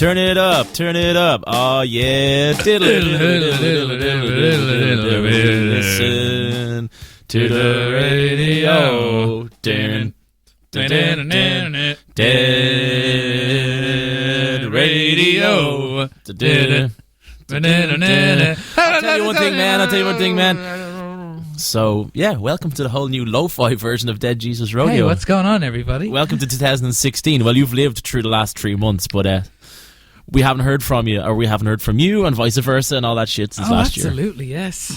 Turn it up. Oh yeah. Listen to the radio. Dead radio. I'll tell you one thing, man. So, yeah, welcome to the whole new lo-fi version of Dead Jesus Rodeo. Hey, what's going on, everybody? Welcome to 2016. Well, you've lived through the last 3 months, but we haven't heard from you, or we haven't heard from you, and vice versa, and all that shit since last year. Absolutely, yes.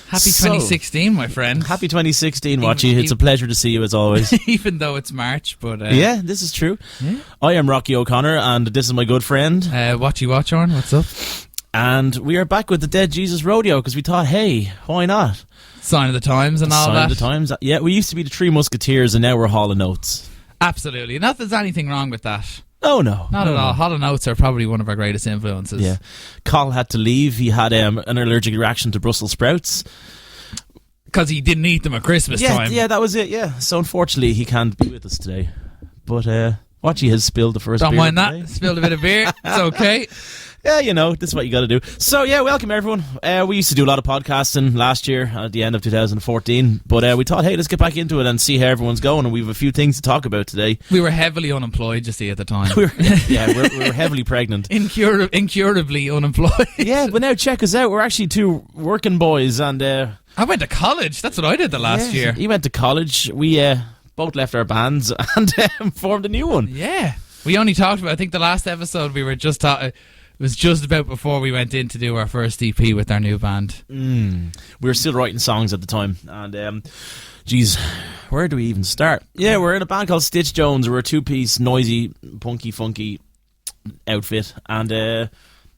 Happy 2016, my friend. Happy 2016, Watchy. It's a pleasure to see you, as always. Even though it's March, but... yeah, this is true. Yeah. I am Rocky O'Connor, and this is my good friend. Watchy Watchorn, what's up? And we are back with the Dead Jesus Rodeo, because we thought, hey, why not? Sign of the times and all that. Sign of the times. Yeah, we used to be the Three Musketeers, and now we're Hall of Notes. Absolutely. Not that there's anything wrong with that. Oh, no. Not at all. Hall of Notes are probably one of our greatest influences. Yeah. Col had to leave. He had an allergic reaction to Brussels sprouts. Because he didn't eat them at Christmas time. Yeah, that was it, yeah. So unfortunately, he can't be with us today. But Watchy has spilled the first beer. Don't mind that. Spilled a bit of beer. It's okay. Yeah, you know, this is what you got to do. So, yeah, welcome, everyone. We used to do a lot of podcasting last year at the end of 2014. But we thought, hey, let's get back into it and see how everyone's going. And we have a few things to talk about today. We were heavily unemployed, you see, at the time. we were heavily pregnant. Incurably unemployed. Yeah, but now check us out. We're actually two working boys. And I went to college. That's what I did the last year. He went to college. We both left our bands and formed a new one. Yeah. We only talked about, I think the last episode we were just talking... It was just about before we went in to do our first EP with our new band. We were still writing songs at the time. And, geez, where do we even start? Yeah, we're in a band called Stitch Jones. We're a two-piece, noisy, punky, funky outfit. And our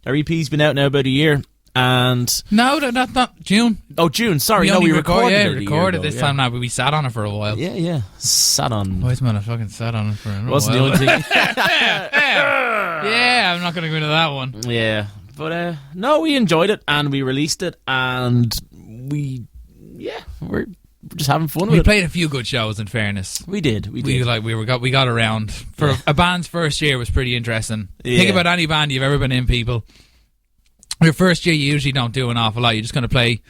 EP's been out now about a year. And No, not June. Oh, June, sorry. We recorded it. Recorded this time now, but we sat on it for a while. Yeah. Sat on... Boys, man, I fucking sat on it for a while. Wasn't the only thing... Yeah, I'm not going to go into that one. Yeah, but no, we enjoyed it and we released it and we're just having fun with it. We played a few good shows, in fairness. We did. We got around. For a band's first year was pretty interesting. Yeah. Think about any band you've ever been in, people. Your first year, you usually don't do an awful lot. You're just going to play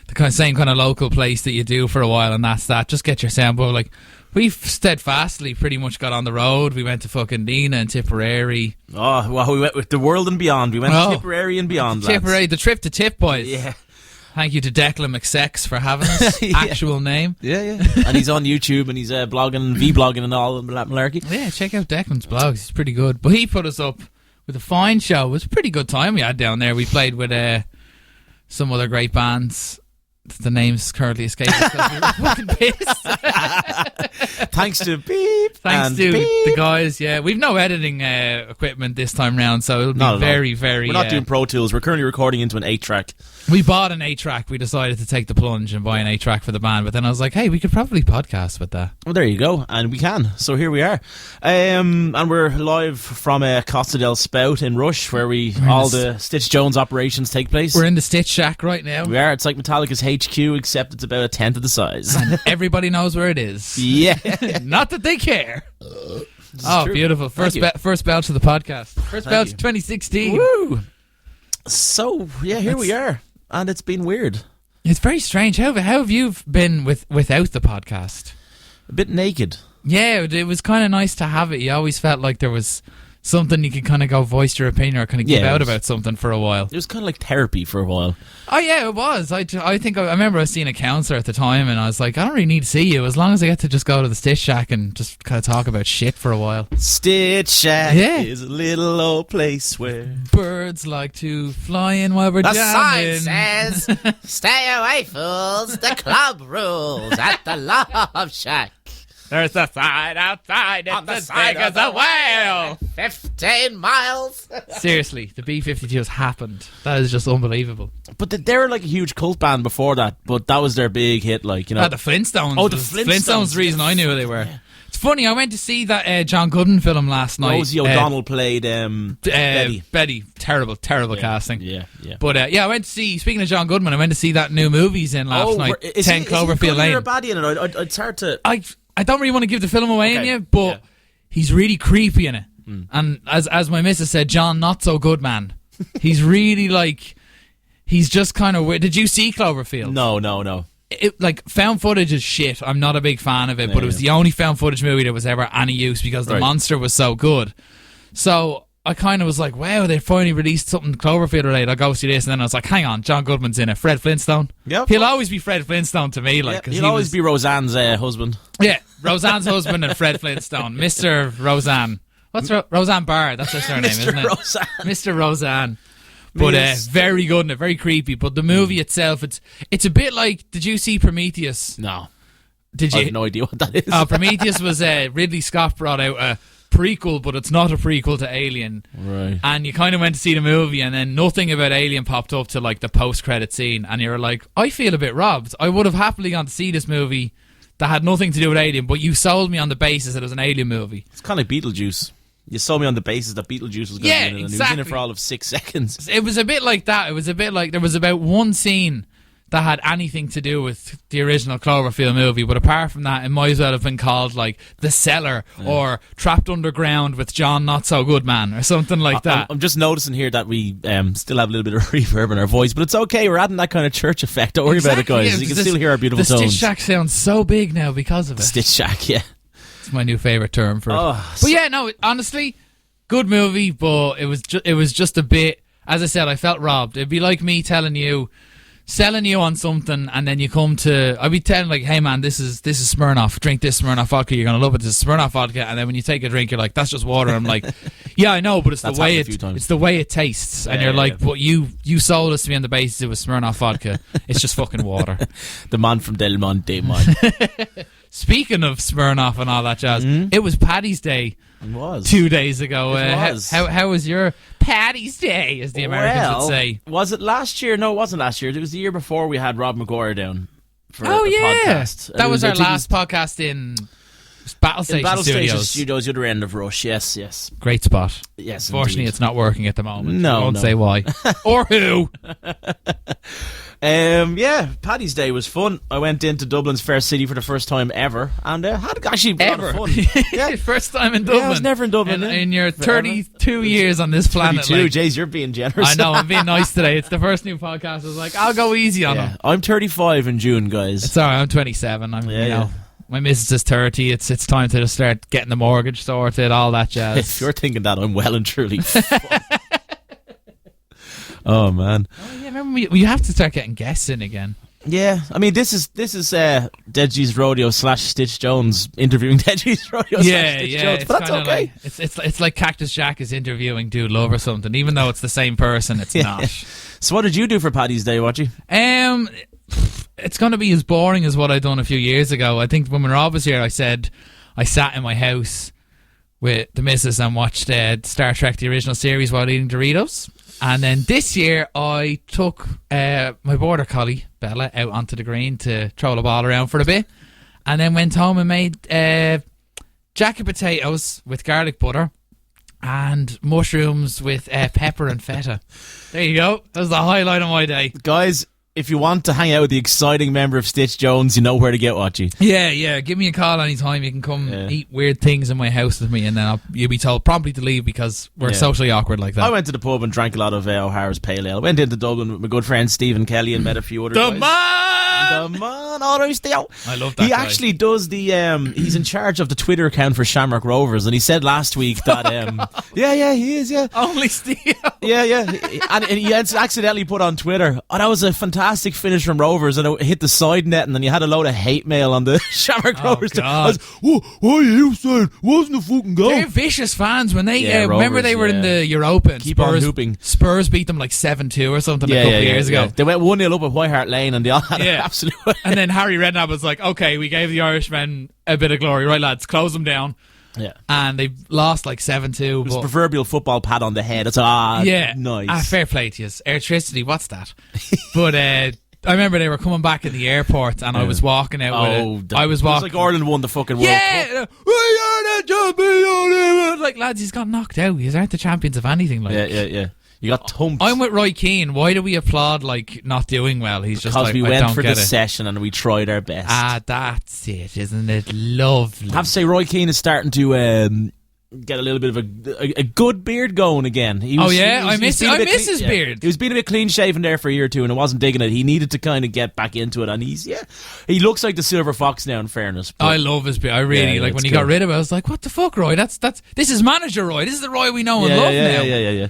the same kind of local place that you do for a while, and that's that. Just get your sound. But like, we steadfastly pretty much got on the road. We went to fucking Nina and Tipperary. Oh, well, we went with the world and beyond. We went to Tipperary and beyond, Tipperary, the trip to Tip, boys. Yeah. Thank you to Declan McSex for having us. Actual name. Yeah. And he's on YouTube and he's vlogging, vlogging and all that malarkey. Yeah, check out Declan's blogs. He's pretty good. But he put us up with a fine show. It was a pretty good time we had down there. We played with some other great bands. The names currently escaping because we were fucking pissed. Thanks to Beep. Thanks to the guys, yeah. We've no editing equipment this time round, so it'll be very, very... We're not doing Pro Tools. We're currently recording into an 8-track. We bought an 8-track. We decided to take the plunge and buy an 8-track for the band, but then I was like, hey, we could probably podcast with that. Well, there you go, and we can. So here we are. And we're live from Costa del Spout in Rush, where all the Stitch Jones operations take place. We're in the Stitch Shack right now. We are. It's like Metallica's HQ, except it's about a tenth of the size. And everybody knows where it is. Yeah. Not that they care. True. Beautiful. First bell to the podcast. First bell to 2016. Woo! So, yeah, here we are. And it's been weird. It's very strange. How have you been without the podcast? A bit naked. Yeah, it was kind of nice to have it. You always felt like there was something you could kind of go voice your opinion or kind of give out about something for a while. It was kind of like therapy for a while. Oh yeah, it was. I think I remember I was seeing a counsellor at the time and I was like, I don't really need to see you as long as I get to just go to the Stitch Shack and just kind of talk about shit for a while. Stitch Shack is a little old place where birds like to fly in while we're jamming. The sign says, stay away fools, the club rules at the Love Shack. There's a sign outside. On the side of the whale. 15 miles. Seriously, the B-52 has happened. That is just unbelievable. But they were like a huge cult band before that, but that was their big hit, like, you know. The Flintstones. Oh, the Flintstones. Flintstones, the reason I knew who they were. Yeah. It's funny, I went to see that John Goodman film last night. Rosie O'Donnell played Betty. Betty. Terrible casting. Yeah. But I went to see, speaking of John Goodman, I went to see that new movie he's in last night, 10 Cloverfield Lane. Is he a baddie in it? It's hard to... I don't really want to give the film away in you, but he's really creepy in it. And as my missus said, John, not so good, man. He's really like, he's just kind of weird. Did you see Cloverfield? No. Like, found footage is shit. I'm not a big fan of it, but it was the only found footage movie that was ever any use because the monster was so good. So I kind of was like, wow, they finally released something Cloverfield related. I'll go see this. And then I was like, hang on, John Goodman's in it. Fred Flintstone. Yep. He'll always be Fred Flintstone to me. Like, he'll always be Roseanne's husband. Yeah, Roseanne's husband and Fred Flintstone. Mr. Roseanne. What's Roseanne Barr? That's her surname, isn't it? Roseanne. Mr. Roseanne. But very good in it, very creepy. But the movie itself, it's a bit like, did you see Prometheus? No. Did you? I have no idea what that is. Prometheus was Ridley Scott brought out a prequel, but it's not a prequel to Alien. Right. And you kind of went to see the movie, and then nothing about Alien popped up to like the post-credit scene, and you were like, I feel a bit robbed. I would have happily gone to see this movie that had nothing to do with Alien, but you sold me on the basis that it was an Alien movie. It's kind of like Beetlejuice. You sold me on the basis that Beetlejuice was going to be in it, and he was in it for all of 6 seconds. It was a bit like that. It was a bit like there was about one scene that had anything to do with the original Cloverfield movie, but apart from that, it might as well have been called like The Cellar or Trapped Underground with John Not So Good Man or something like that. I'm just noticing here that we still have a little bit of reverb in our voice, but it's okay. We're adding that kind of church effect. Don't worry about it, guys. You can still hear our beautiful tones. The Stitch Shack sounds so big now because of it. The Stitch Shack, yeah. It's my new favourite term for it. But yeah, no, honestly, good movie, but it was just a bit, as I said, I felt robbed. It'd be like me selling you on something, and then you come to, I'd be telling like, hey man, this is Smirnoff, drink this Smirnoff vodka, you're gonna love it, this is Smirnoff vodka, and then when you take a drink, you're like, that's just water. I'm like, yeah, I know, but it's the way it tastes, and you're like, but you sold us to me on the basis it was Smirnoff vodka. It's just fucking water. The man from Del Monte, man. Speaking of Smirnoff and all that jazz, it was Paddy's Day. It was 2 days ago. It was. How was your Paddy's Day, as the Americans would say? Was it last year? No, it wasn't last year. It was the year before we had Rob McGuire down for a podcast. That was our last podcast in Battle Station Studios, the other end of Rush. Yes. Great spot. Yes, unfortunately, indeed. It's not working at the moment. No, I won't say why or who. Paddy's Day was fun. I went into Dublin's Fair City for the first time ever, and had actually a lot of fun. Yeah. First time in Dublin. Yeah, I was never in Dublin. In your 32 years on this planet. 32, Jays, you're being generous. I know, I'm being nice today. It's the first new podcast. I was like, I'll go easy on him. I'm 35 in June, guys. It's alright, I'm 27. My missus is 30. It's time to just start getting the mortgage sorted, all that jazz. If you're thinking that, I'm well and truly Oh man! Oh yeah, remember we have to start getting guests in again. Yeah, I mean this is Dead Jesus Rodeo / Stitch Jones interviewing Dead Jesus Rodeo / Stitch Jones, but that's okay. Like, it's like Cactus Jack is interviewing Dude Love or something, even though it's the same person. It's not. So what did you do for Paddy's Day, Watchy? It's going to be as boring as what I done a few years ago. I think when Rob was here, I said I sat in my house with the missus and watched Star Trek the original series while eating Doritos. And then this year, I took my border collie, Bella, out onto the green to throw the ball around for a bit. And then went home and made jacket potatoes with garlic butter and mushrooms with pepper and feta. There you go. That was the highlight of my day. Guys, if you want to hang out with the exciting member of Stitch Jones, you know where to get Watchy. Yeah. Give me a call anytime. You can come eat weird things in my house with me, and then you'll be told promptly to leave because we're socially awkward like that. I went to the pub and drank a lot of O'Hara's Pale Ale. Went into Dublin with my good friend Stephen Kelly and met a few other guys. The man, all right, Theo. I love that He guy. actually does the. He's in charge of the Twitter account for Shamrock Rovers, and he said last week that. He is. Yeah, only Steve. Yeah. And he accidentally put on Twitter, "Oh, that was a fantastic finish from Rovers," and it hit the side net, and then you had a load of hate mail on the Shamrock Rovers. God. What are you saying? Wasn't a fucking goal? They're vicious fans when they remember Rovers, they were in the Europa. And Keep on hooping. Spurs beat them like 7-2 or something a couple of years ago. They went 1-0 up at White Hart Lane, and they all had an absolute. And then Harry Redknapp was like, "Okay, we gave the Irishmen a bit of glory, right, lads? Close them down." Yeah, and they lost like 7-2. It was a proverbial football pat on the head. It's nice. Fair play to you. Electricity, what's that? But I remember they were coming back in the airport, and I was walking out with it. I was walking. It was like Ireland won the fucking World Cup. We are the champions. Like, lads, he's got knocked out. These aren't the champions of anything. Like, yeah. You got thumped. I'm with Roy Keane. Why do we applaud like not doing well? He's just because like, we I went don't for get the it. session and we tried our best. That's it, isn't it? Lovely. I have to say, Roy Keane is starting to get a little bit of a good beard going again. I miss his beard. He was being a bit clean shaven there for a year or two, and I wasn't digging it. He needed to kind of get back into it, and he looks like the silver fox now. In fairness, I love his beard. I really like when he got rid of it. I was like, what the fuck, Roy? This is manager Roy. This is the Roy we know and love now. Yeah.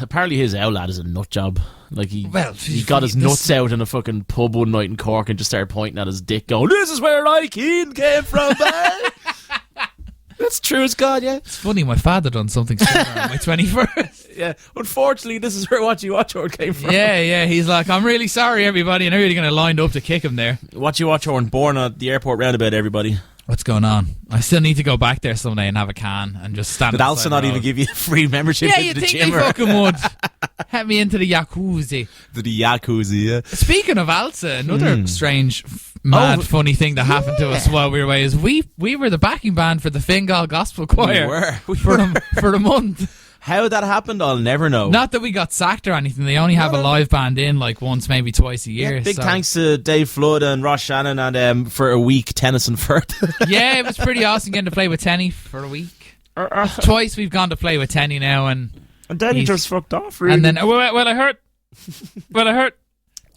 Apparently his owl lad is a nut job. Like he got his nuts out in a fucking pub one night in Cork and just started pointing at his dick, going, "This is where I Keane came from, man." That's true as God, yeah. It's funny, my father done something similar on my 21st. Yeah, unfortunately, this is where What You Watch Horn came from. Yeah, he's like, I'm really sorry, everybody, and everybody going to lined up to kick him there. What You Watch Horn, born at the airport roundabout, everybody. What's going on? I still need to go back there someday and have a can and just stand. Did Alsa not even give you a free membership into the gym? Yeah, you think they fucking would. Have me into the jacuzzi. The jacuzzi, yeah. Speaking of Alsa, another strange, mad, funny thing that happened to us while we were away is we were the backing band for the Fingal Gospel Choir for a month. How that happened, I'll never know. Not that we got sacked or anything. They only have a live band in like once, maybe twice a year. Yeah, big thanks to Dave Flood and Ross Shannon and for a week, Tennyson Firth. Yeah, it was pretty awesome getting to play with Tenny for a week. Twice we've gone to play with Tenny now, and then he just fucked off. Really. And then I heard.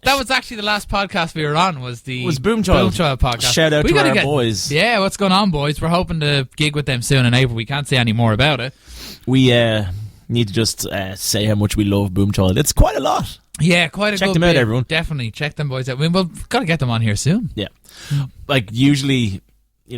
That was actually the last podcast we were on. Was Boomchild podcast? Shout out to our boys. Yeah, what's going on, boys? We're hoping to gig with them soon in April. We can't say any more about it. We need to just say how much we love Boomchild. It's quite a lot. Yeah, quite a check good them out, everyone. Definitely check them boys out. We've got to get them on here soon. Yeah, like usually, I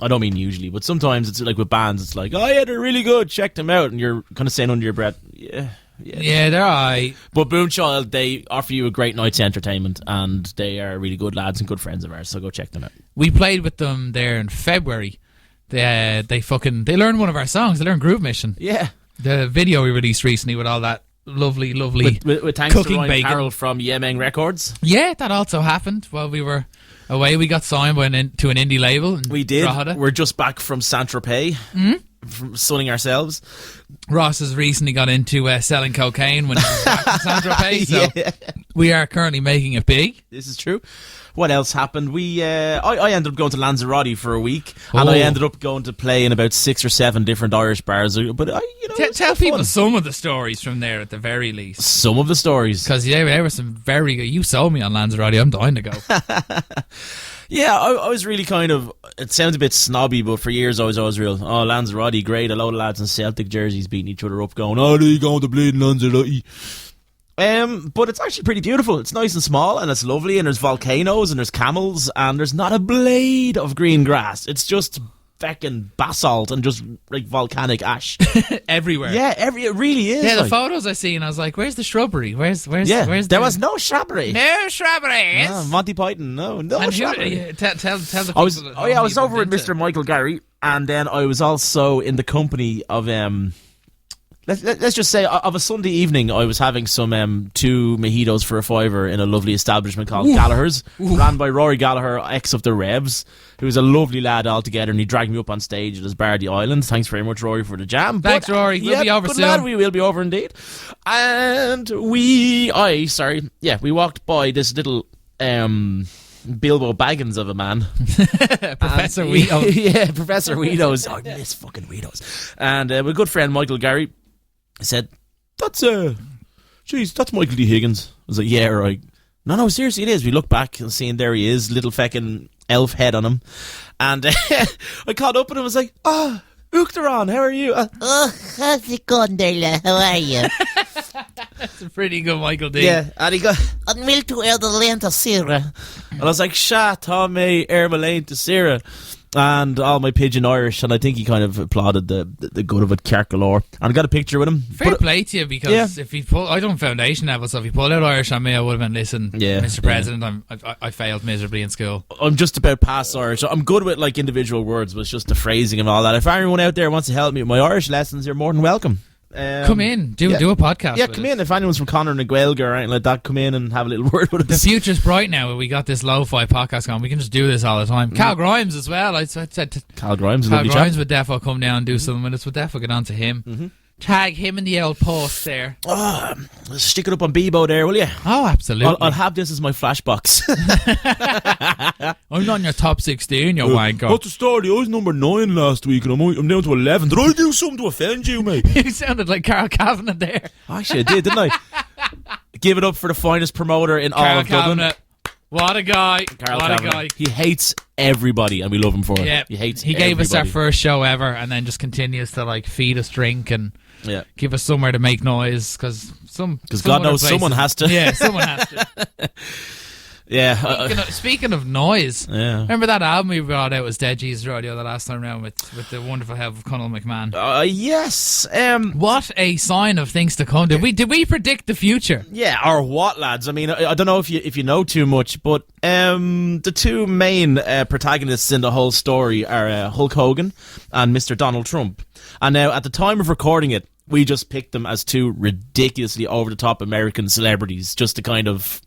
don't mean usually, but sometimes it's like with bands, it's like, oh yeah, they're really good. Check them out, and you're kind of saying under your breath, yeah, they're alright. But Boomchild, they offer you a great night's entertainment, and they are really good lads and good friends of ours. So go check them out. We played with them there in February. They learned one of our songs. They learned Groove Mission. Yeah. The video we released recently with all that lovely with thanks cooking to Ryan bacon. Carroll from Yemeng Records. Yeah, that also happened while we were away. We got signed to an indie label. We did. Drogheda. We're just back from Saint-Tropez, from sunning ourselves. Ross has recently got into selling cocaine when he was back from Saint-Tropez, so we are currently making it big. This is true. What else happened? I ended up going to Lanzarote for a week, and I ended up going to play in about 6 or 7 different Irish bars. But tell people some of the stories from there at the very least. Some of the stories, because there were some very good. You sold me on Lanzarote. I'm dying to go. Yeah, I was really kind of. It sounds a bit snobby, but for years I was always real. Oh, Lanzarote, great! A load of lads in Celtic jerseys beating each other up, going, "Oh, they going to bleed Lanzarote." But it's actually pretty beautiful. It's nice and small, and it's lovely, and there's volcanoes, and there's camels, and there's not a blade of green grass. It's just feckin' basalt and just like volcanic ash everywhere. Yeah, it really is. Yeah, the photos I seen, I was like, "Where's the shrubbery? Where's there was no shrubbery. No shrubberies. No, Monty Python. No shrubbery. Tell the I was over with Mr. Michael Gary, and then I was also in the company of Let's just say, of a Sunday evening, I was having some 2 mojitos for a $5 in a lovely establishment called Gallagher's, ran by Rory Gallagher, ex of the Revs, who was a lovely lad altogether, and he dragged me up on stage at his bar, The Island. Thanks very much, Rory, for the jam. Thanks, Rory. We'll be over soon. Lad, we will be over indeed. And we walked by this little Bilbo Baggins of a man. Professor Weedos. Yeah, Professor Weedos. I miss fucking Weedos. And my good friend Michael Gary said, that's Michael D. Higgins. I was like, yeah, right. No, seriously, it is. We look back and seeing there he is, little feckin' elf head on him. And I caught up with him and was like, Uachtaran, how are you? How's it going there, lad? How are you? That's a pretty good Michael D. Yeah, and he got... An mil to the lane to Sierra. And I was like, Tá mé ar my lane to Sierra. And all my pidgin Irish, and I think he kind of applauded the good of it, Cark galore. And I got a picture with him. Fair play to you, because if he pulled, I don't foundation level, so if he pulled out Irish on me, I would have been, listen, Mr. President, I failed miserably in school. I'm just about past Irish. I'm good with like individual words, but it's just the phrasing and all that. If anyone out there wants to help me with my Irish lessons, you're more than welcome. Come in, do a podcast. Yeah, come in. If anyone's from Conor and Gaeilge or anything like that, come in and have a little word with us. The future's bright now. We got this lo-fi podcast going. We can just do this all the time. Cal Grimes as well. I said Cal Grimes would defo come down and do something with us. We'll defo get on to him. tag him in the old post there. Oh, stick it up on Bebo there, will you? Oh, absolutely. I'll have this as my flashbox. I'm not in your top 16, you wanker. What's the story? I was number 9 last week and I'm down to 11. Did I do something to offend you, mate? You sounded like Carl Kavanagh there. Actually, I did, didn't I? Give it up for the finest promoter in all of Dublin. Kavanagh. What a guy. Carl what Kavanagh. a guy. He hates everybody and we love him for it. Yeah. He gave us our everybody. first show ever and then just continues to like feed us drink and give us somewhere to make noise because God knows someone has to. Yeah, someone has to. Yeah. Speaking of noise, Yeah. remember that album we brought out was Dead Jesus Radio the last time round with the wonderful help of Conal McMahon? Yes. What a sign of things to come. Did we predict the future? Yeah, or what, lads? I mean, I don't know if you know too much, but the two main protagonists in the whole story are Hulk Hogan and Mr. Donald Trump. And now, at the time of recording it, we just picked them as two ridiculously over-the-top American celebrities just to kind of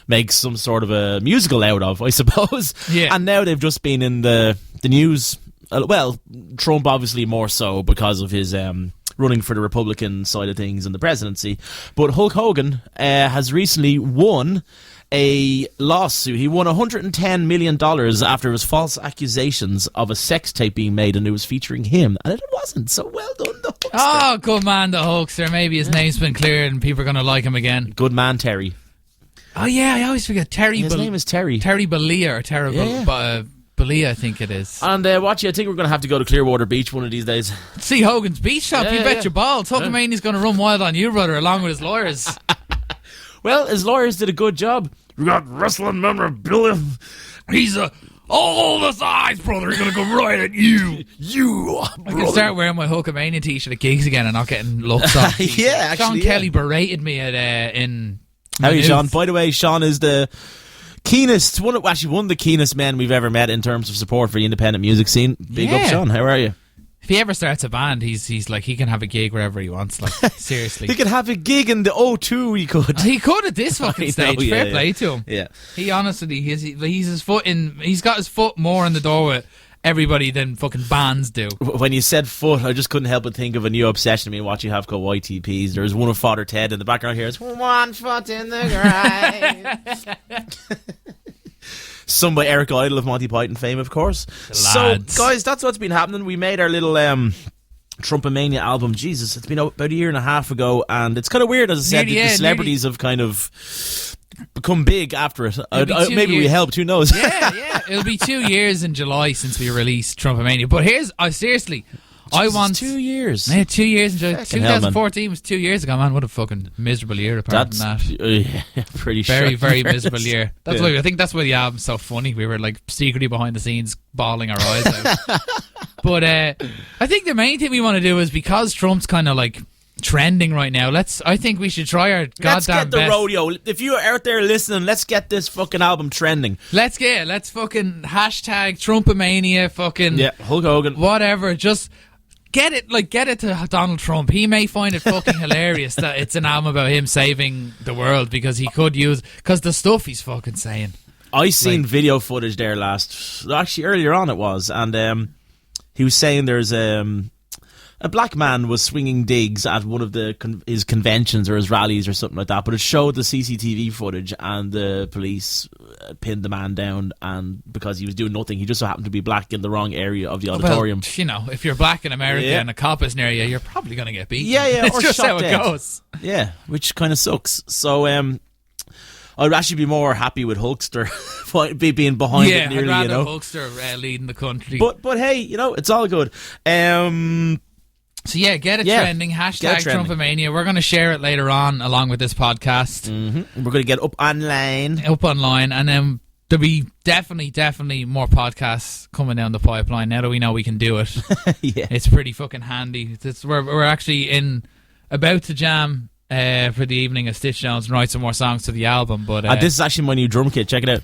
make some sort of a musical out of, I suppose. Yeah. And now they've just been in the news. Well, Trump obviously more so because of his running for the Republican side of things and the presidency. But Hulk Hogan has recently won a lawsuit. He won $110 million after his false accusations of a sex tape being made, and it was featuring him. And it wasn't. So well done, the Hulkster. Oh, good man, the Hulkster. Maybe his name's been cleared and people are going to like him again. Good man, Terry. Oh, yeah, I always forget. His name is Terry. Terry Bollea or Bollea, I think it is. And watch, I think we're going to have to go to Clearwater Beach one of these days. See Hogan's Beach Shop, you bet your balls. Hulkamania's going to run wild on you, brother, along with his lawyers. Well, his lawyers did a good job. We got wrestling memorabilia. He's all the size, brother. He's going to go right at you. I can start wearing my Hulkamania t-shirt at gigs again and not getting looked off. Yeah, actually, Sean Kelly berated me in... How are you, Sean? By the way, Sean is the keenest, one of the keenest men we've ever met in terms of support for the independent music scene. Big up, Sean. How are you? If he ever starts a band, he's like, he can have a gig wherever he wants. Like, seriously. He could have a gig in the O2, he could. He could at this fucking stage. Fair play to him. Yeah. He honestly, he's got his foot more in the door with everybody than fucking bands do. When you said foot, I just couldn't help but think of a new obsession. I mean, what you have called YTPs. There's one of Father Ted in the background here. It's 1 foot in the grave. Sung by Eric Idle of Monty Python fame, of course. So, guys, that's what's been happening. We made our little Trumpomania album. Jesus, it's been about a year and a half ago, and it's kind of weird, as I said, the celebrities have kind of become big after it. Maybe we helped, who knows? Yeah. It'll be 2 years in July since we released Trumpomania. But seriously, I want 2 years. Yeah, 2 years in July. Fucking 2014 was 2 years ago, man. What a fucking miserable year apart from that. Pretty very, very miserable year. That's why I think that's why the album's so funny. We were like secretly behind the scenes bawling our eyes out. But I think the main thing we want to do is, because Trump's kind of like trending right now, I think we should try our goddamn best. Let's get the rodeo. If you're out there listening, let's get this fucking album trending. Let's fucking hashtag Trumpomania, fucking Hulk Hogan, whatever. Just get it to Donald Trump. He may find it fucking hilarious that it's an album about him saving the world, because the stuff he's fucking saying. I seen video footage there earlier on it was, and he was saying there's a black man was swinging digs at one of his conventions or his rallies or something like that, but it showed the CCTV footage, and the police pinned the man down, and because he was doing nothing, he just so happened to be black in the wrong area of the auditorium. Well, if you're black in America and a cop is near you, you're probably going to get beaten. Yeah, it's or just shot how dead. It goes. Yeah, which kind of sucks. So I'd actually be more happy with Hulkster being behind it nearly, I'd rather Hulkster leading the country. But hey, it's all good. So get it trending. Hashtag Trumpomania. We're going to share it later on along with this podcast. Mm-hmm. We're going to get up online. And then there'll be definitely more podcasts coming down the pipeline now that we know we can do it. Yeah. It's pretty fucking handy. We're actually about to jam for the evening of Stitch Jones and write some more songs to the album. But this is actually my new drum kit. Check it out.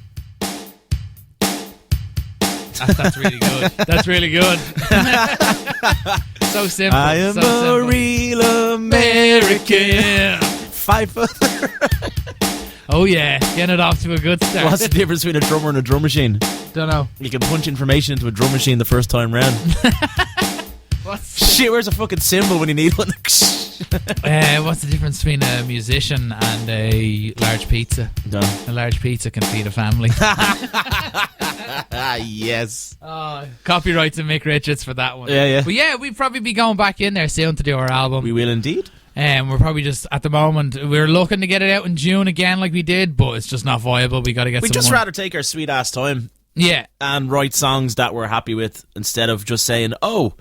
That's really good. That's really good. So simple. I am a real American. 5 foot. Oh yeah, getting it off to a good start. What's the difference between a drummer and a drum machine? Don't know. You can punch information into a drum machine the first time round. Shit, where's a fucking cymbal when you need one? What's the difference between a musician and a large pizza? No. A large pizza can feed a family. Yes. Copyright to Mick Richards for that one. Yeah. But yeah, we'd probably be going back in there soon to do our album. We will indeed. We're probably just, at the moment, we're looking to get it out in June again like we did, but it's just not viable. We got to get We'd some just more. rather take our sweet ass time. Yeah. And write songs that we're happy with instead of just saying, oh,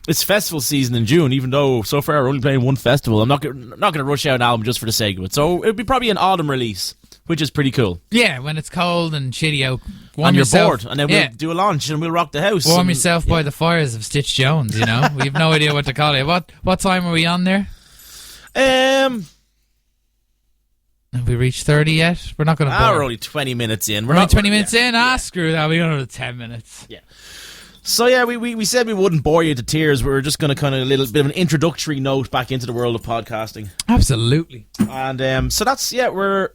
it's festival season in June, even though so far we're only playing one festival. I'm not going to rush out an album just for the sake of it. So it'd be probably an autumn release, which is pretty cool. Yeah, when it's cold and shitty out. And you're bored. And then we'll do a launch and we'll rock the house. Warm yourself by the fires of Stitch Jones, you know? We have no idea what to call it. What time are we on there? Have we reached 30 yet? We're not going to bore. We're only 20 minutes in. We're only 20 minutes in? Screw that. We're going to 10 minutes. Yeah. So yeah, we said we wouldn't bore you to tears. We were just going to kind of a little bit of an introductory note back into the world of podcasting. Absolutely. And so that's, we're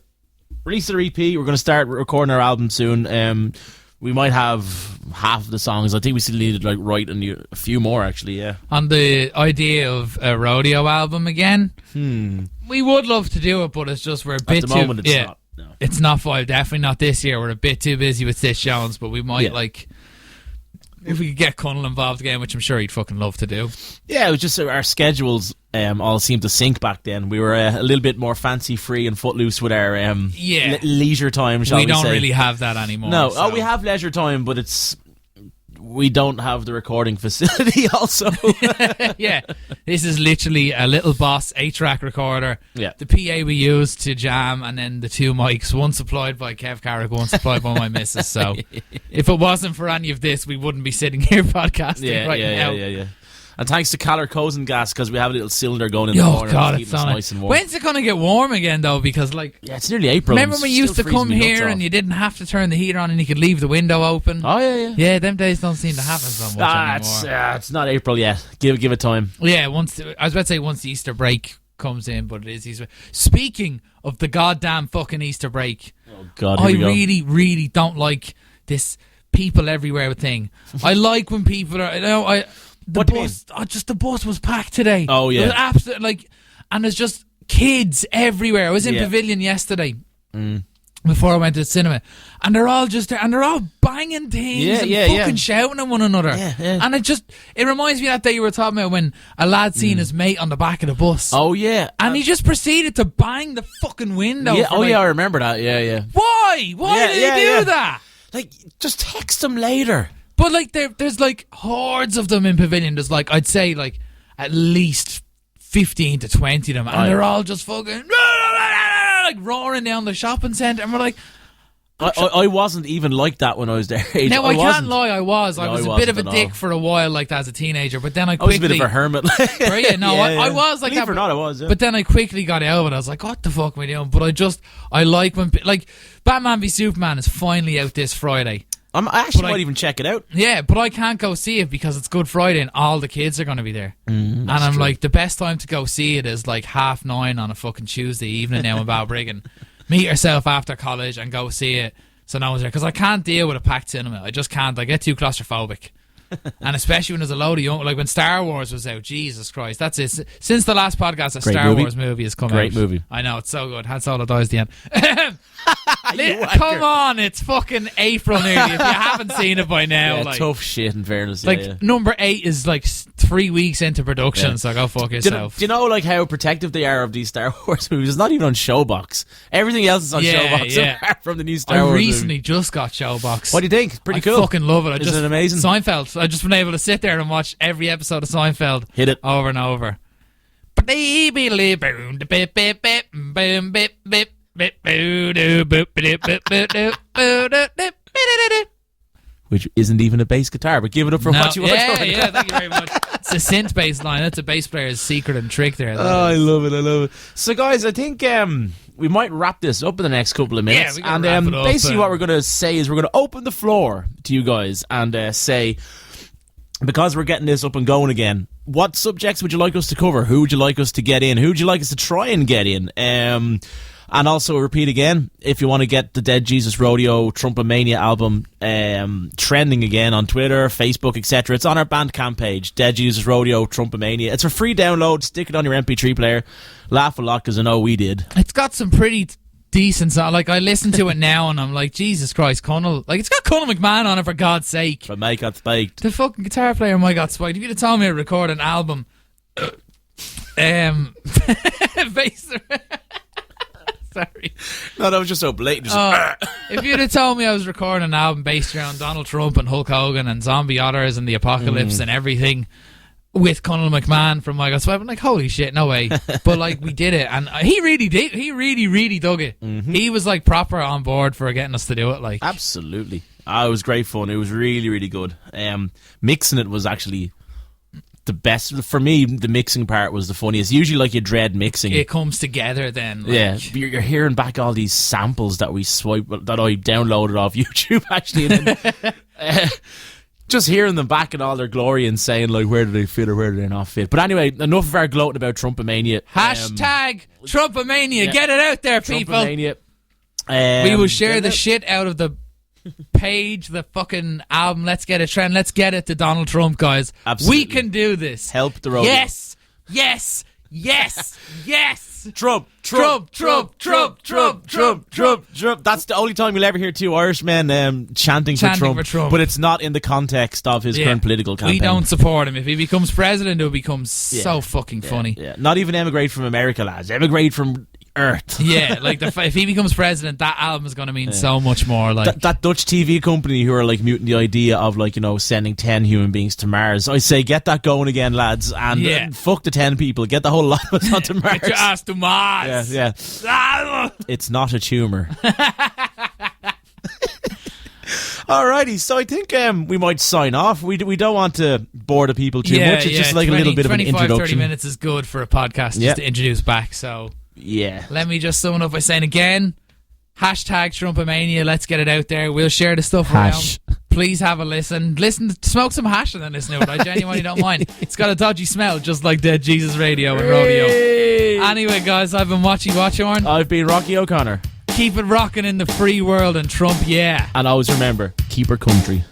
releasing our EP. We're going to start recording our album soon. We might have half of the songs. I think we still need to write a few more, actually, yeah. On the idea of a rodeo album again, we would love to do it, but it's just we're a bit too... At the moment, it's not. No. It's not definitely not this year. We're a bit too busy with Stitch Jones, but we might, if we could get Connell involved again, which I'm sure he'd fucking love to do. Yeah, it was just our schedules all seemed to sync back then. We were a little bit more fancy-free and footloose with our leisure time, shall we say. We don't really have that anymore. No, so. We have leisure time, but we don't have the recording facility also. Yeah, this is literally a little Boss 8-track recorder. Yeah. The PA we use to jam, and then the 2 mics, one supplied by Kev Carrick, one supplied by my missus. So if it wasn't for any of this, we wouldn't be sitting here podcasting now. Yeah. And thanks to Caller Cozen Gas, because we have a little cylinder going in the corner. God, it's nice and warm. When's it going to get warm again, though? Because, it's nearly April. Remember when we used to come here and you didn't have to turn the heater on and you could leave the window open? Oh, yeah. Yeah, them days don't seem to happen so much anymore. It's not April yet. Give it time. Yeah, I was about to say once the Easter break comes in, but it is Easter. Speaking of the goddamn fucking Easter break, oh God, I really, really don't like this people everywhere thing. I like when people are, the bus was packed today. Oh yeah, it was absolutely and there's just kids everywhere. I was in Pavilion yesterday before I went to the cinema, and they're all just there, and they're all banging things and fucking shouting at one another. And it reminds me of that day you were talking about when a lad seen his mate on the back of the bus. Oh yeah, and he just proceeded to bang the fucking window. Yeah, I remember that. Yeah. Why did he do that? Just text them later. But there's hordes of them in Pavilion. There's I'd say at least 15 to 20 of them, and they're all just fucking roaring down the shopping centre, and we're like, I wasn't even like that when I was their age. Now I can't lie, I was a bit of a dick for a while like that as a teenager, but then I quickly... I was a bit of a hermit. I was like Believe that. Or not, I was, yeah. But then I quickly got out of it. I was like, what the fuck am I doing? But I like when... Batman v Superman is finally out this Friday. I actually might even check it out. Yeah, but I can't go see it because it's Good Friday and all the kids are going to be there. And I'm true. The best time to go see it is 9:30 on a fucking Tuesday evening now in Balbriggan. Meet yourself after college and go see it so no one's there. Because I can't deal with a packed cinema. I just can't. I get too claustrophobic. And especially when there's a load of young... when Star Wars was out, Jesus Christ. That's it. Since the last podcast, Wars movie has come out. Great movie. I know, it's so good. Han Solo dies at the end. Come on, it's fucking April nearly. If you haven't seen it by now. Tough shit in fairness. Number 8 is 3 weeks into production, so go fuck yourself. Do you know how protective they are of these Star Wars movies? It's not even on Showbox. Everything else is on Showbox apart from the new Star Wars I recently just got Showbox. What do you think? Pretty cool. I fucking love it. Isn't it amazing? Seinfeld. I've just been able to sit there and watch every episode of Seinfeld. Hit it. Over and over. Which isn't even a bass guitar, but give it up for what you want. Yeah, thank you very much. It's a synth bass line. That's a bass player's secret and trick there. I love it. So guys, I think we might wrap this up in the next couple of minutes. Yeah, we can basically what we're going to say is we're going to open the floor to you guys and say, because we're getting this up and going again, what subjects would you like us to cover? Who would you like us to get in? Who would you like us to try and get in? And also, repeat again, if you want to get the Dead Jesus Rodeo Trumpomania album trending again on Twitter, Facebook, etc., it's on our Bandcamp page, Dead Jesus Rodeo Trumpomania. It's a free download. Stick it on your MP3 player. Laugh a lot, because I know we did. It's got some pretty decent songs. Like, I listen to it now and I'm like, Jesus Christ, Conal. Like, it's got Conal McMahon on it, for God's sake. But Mike got spiked. The fucking guitar player, my God, spiked. If you'd have told me I'd record an album, bass. Sorry. No, that was just so blatant. If you'd have told me I was recording an album based around Donald Trump and Hulk Hogan and zombie otters and the apocalypse and everything with Conal McMahon from My God Swipe, I'm like, holy shit, no way. But like, we did it, and he really did. He really dug it. He was like proper on board for getting us to do it. Like, absolutely. It was great fun. It was really, really good. Mixing it was actually the best. For me, the mixing part was the funniest. Usually, like, you dread mixing. It comes together then. Like. Yeah, you're hearing back all these samples that I downloaded off YouTube, actually. And then, just hearing them back in all their glory and saying, like, where do they fit or where do they not fit. But anyway, enough of our gloating about Trumpomania. Hashtag Trumpomania. Yeah. Get it out there, people. Trumpomania. We will share the shit out of the page, the fucking album. Let's get a trend. Let's get it to Donald Trump, guys. Absolutely. We can do this. Help the road. Yes. Yes. Yes. Yes. Trump. That's the only time you'll ever hear two Irishmen chanting for Trump. But it's not in the context of his current political campaign. We don't support him. If he becomes president, it'll become so fucking funny. Yeah. Not even emigrate from America, lads. Emigrate from Earth. Yeah, like if he becomes president, that album is going to mean so much more. Like that Dutch TV company who are like muting the idea of, like, you know, sending 10 human beings to Mars. I say, get that going again, lads, and fuck the 10 people. Get the whole lot of us onto Mars. Get your ass to Mars. Yeah. It's not a tumour. Alrighty, so I think we might sign off. We don't want to bore the people too much. It's just like 20, a little bit of an introduction. 30 minutes is good for a podcast just to introduce back. So let me just sum it up by saying again, hashtag Trumpomania. Let's get it out there. We'll share the stuff around. Please have a listen. Smoke some hash and then listen to it. I genuinely don't mind. It's got a dodgy smell, just like Dead Jesus Radio and Rodeo. Anyway, guys, I've been Watchy Watchorn. I've been Rocky O'Connor. Keep it rocking in the free world, and Trump, yeah. And always remember, keep our country.